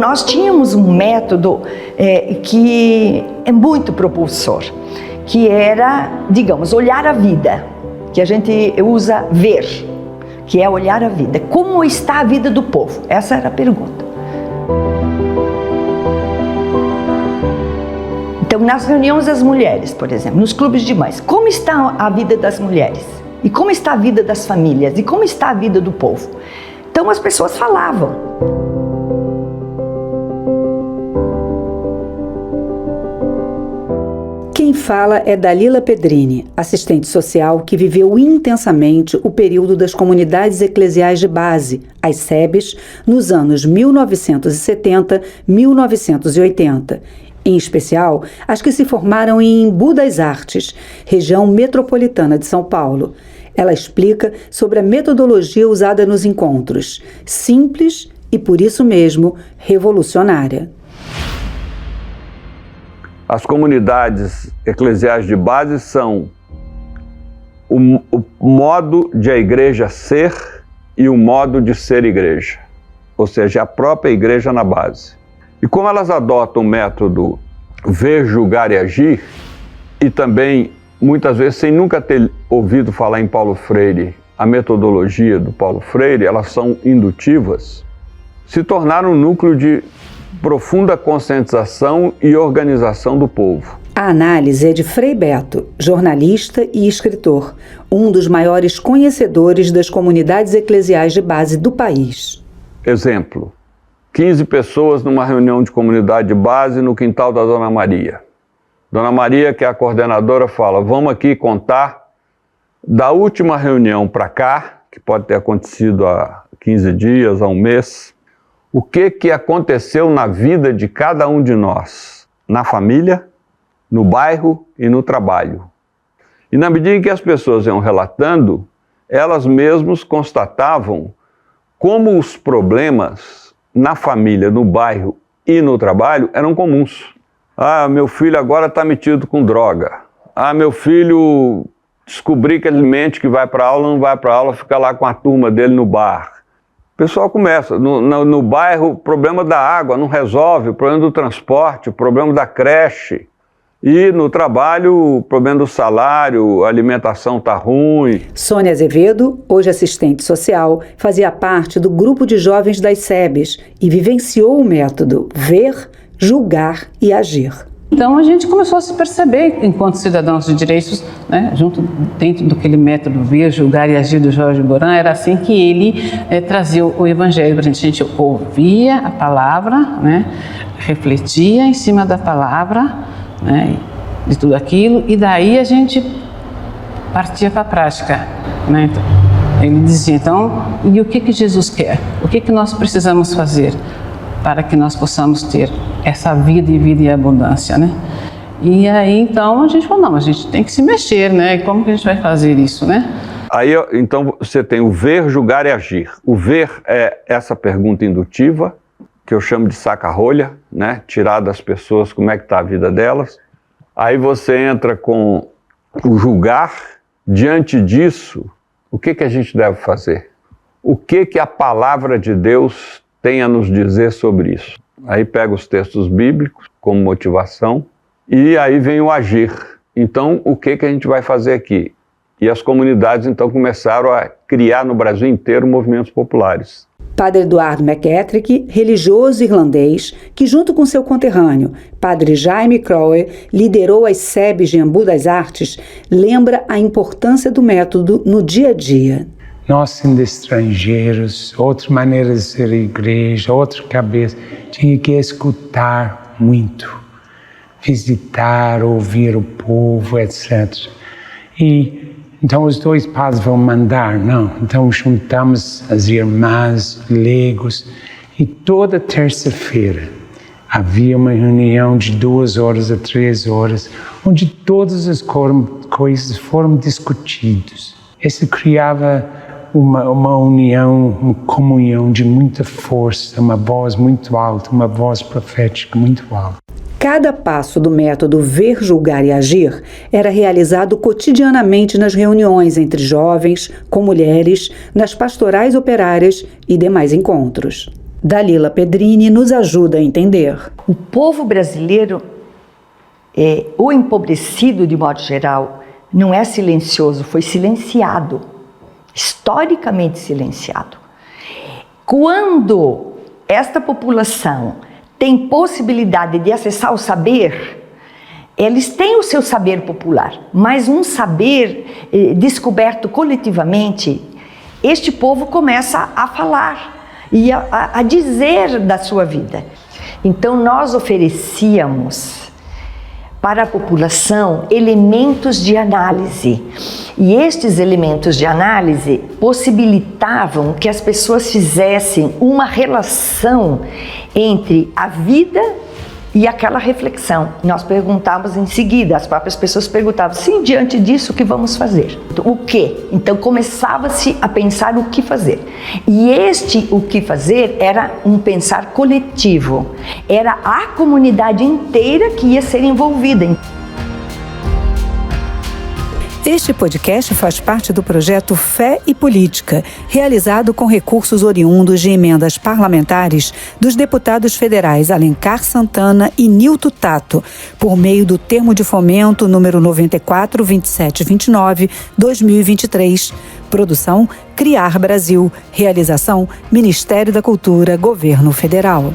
nós tínhamos um método que é muito propulsor, que era, digamos, olhar a vida, que a gente usa ver, que é olhar a vida. Como está a vida do povo? Essa era a pergunta. Então, nas reuniões das mulheres, por exemplo, nos clubes de mães, como está a vida das mulheres? E como está a vida das famílias? E como está a vida do povo? Então, as pessoas falavam. Quem fala é Dalila Pedrini, assistente social que viveu intensamente o período das comunidades eclesiais de base, as SEBs, nos anos 1970-1980. Em especial, as que se formaram em Embu das Artes, região metropolitana de São Paulo. Ela explica sobre a metodologia usada nos encontros, simples e, por isso mesmo, revolucionária. As comunidades eclesiais de base são o modo de a igreja ser e o modo de ser igreja, ou seja, a própria igreja na base. E como elas adotam o método ver, julgar e agir, e também, muitas vezes, sem nunca ter ouvido falar em Paulo Freire, a metodologia do Paulo Freire, elas são indutivas, se tornaram um núcleo de profunda conscientização e organização do povo. A análise é de Frei Beto, jornalista e escritor, um dos maiores conhecedores das comunidades eclesiais de base do país. Exemplo, 15 pessoas numa reunião de comunidade de base no quintal da Dona Maria. Dona Maria, que é a coordenadora, fala, vamos aqui contar da última reunião para cá, que pode ter acontecido há 15 dias, há um mês, o que aconteceu na vida de cada um de nós, na família, no bairro e no trabalho. E na medida em que as pessoas iam relatando, elas mesmas constatavam como os problemas na família, no bairro e no trabalho eram comuns. Ah, meu filho agora está metido com droga. Ah, meu filho descobri que ele mente que vai para aula, não vai para aula, fica lá com a turma dele no bar. O pessoal começa, no bairro, o problema da água não resolve, o problema do transporte, o problema da creche. E no trabalho, o problema do salário, a alimentação está ruim. Sônia Azevedo, hoje assistente social, fazia parte do grupo de jovens das SEBs e vivenciou o método ver, julgar e agir. Então a gente começou a se perceber enquanto cidadãos de direitos, né, dentro daquele método ver, julgar e agir do Jorge Boran, era assim que ele trazia o evangelho para a gente. A gente ouvia a palavra, né, refletia em cima da palavra, né, de tudo aquilo, e daí a gente partia para a prática, né? Então, ele dizia, então, e o que Jesus quer? O que nós precisamos fazer para que nós possamos ter essa vida e vida em abundância, né? E aí, então, a gente falou, não, a gente tem que se mexer, né? E como que a gente vai fazer isso, né? Aí, então, você tem o ver, julgar e agir. O ver é essa pergunta indutiva, que eu chamo de saca-rolha, né? Tirar das pessoas como é que está a vida delas. Aí você entra com o julgar. Diante disso, o que a gente deve fazer? O que a palavra de Deus tem a nos dizer sobre isso? Aí pega os textos bíblicos como motivação e aí vem o agir. Então, o que a gente vai fazer aqui? E as comunidades, então, começaram a criar no Brasil inteiro movimentos populares. Padre Eduardo McKettrick, religioso irlandês, que junto com seu conterrâneo, Padre Jaime Crowley, liderou as SEBs de Embu das Artes, lembra a importância do método no dia a dia. Nós sendo estrangeiros, outra maneira de ser igreja, outra cabeça, tinha que escutar muito, visitar, ouvir o povo, etc. E então os dois padres vão mandar, não. Então juntamos as irmãs, leigos, e toda terça-feira havia uma reunião de 2 horas a 3 horas, onde todas as coisas foram discutidas. Isso criava uma união, uma comunhão de muita força, uma voz muito alta, uma voz profética muito alta. Cada passo do método ver, julgar e agir era realizado cotidianamente nas reuniões entre jovens, com mulheres, nas pastorais operárias e demais encontros. Dalila Pedrini nos ajuda a entender. O povo brasileiro, o empobrecido de modo geral, não é silencioso, foi silenciado, historicamente silenciado. Quando esta população tem possibilidade de acessar o saber, eles têm o seu saber popular, mas um saber descoberto coletivamente, este povo começa a falar e a dizer da sua vida. Então nós oferecíamos para a população elementos de análise, e estes elementos de análise possibilitavam que as pessoas fizessem uma relação entre a vida e aquela reflexão. Nós perguntávamos em seguida, as próprias pessoas perguntavam, sim, diante disso, o que vamos fazer? O quê? Então começava-se a pensar o que fazer. E o que fazer era um pensar coletivo. Era a comunidade inteira que ia ser envolvida. Este podcast faz parte do projeto Fé e Política, realizado com recursos oriundos de emendas parlamentares dos deputados federais Alencar Santana e Nilton Tato, por meio do Termo de Fomento número 94.2729/2023. Produção Criar Brasil. Realização Ministério da Cultura, Governo Federal.